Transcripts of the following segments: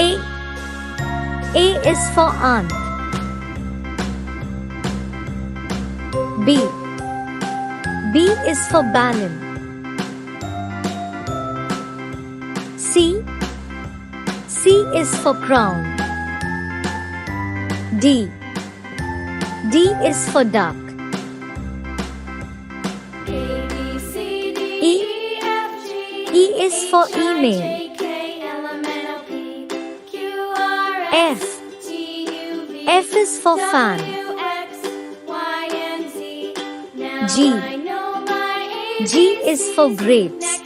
A. A is for aunt. B. B is for balloon. C. C is for crown. D. D is for duck. E. E is for email. F. F is for fan. G. G is for grapes.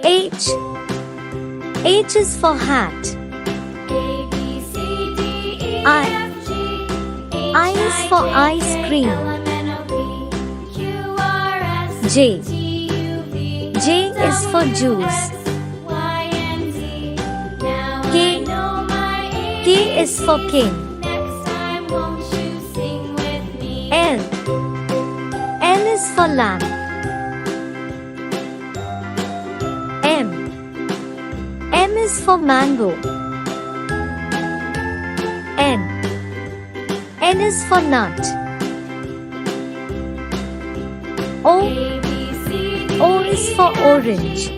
H. H is for hat. I is for ice cream. J. J is for juice. K. K is for king. L. L is for lamp. M. M is for mango. N. N is for nut. O. O is for orange.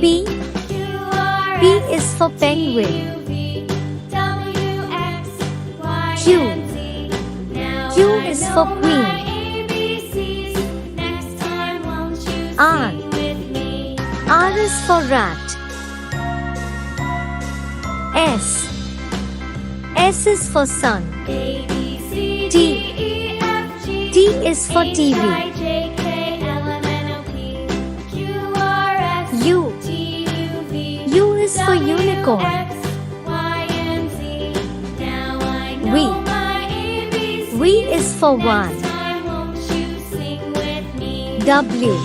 P. P is for penguin. Q. Q is for queen. R. R is for rat. S. S is for sun. T. T is for TV. U. U is for unicorn. V. V is for one. W.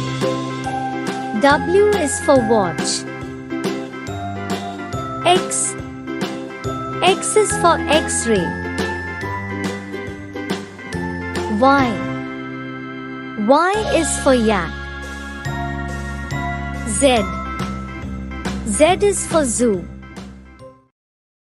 W is for watch. X. X is for X-ray. Y. Y is for yak. Z. Z is for zoo.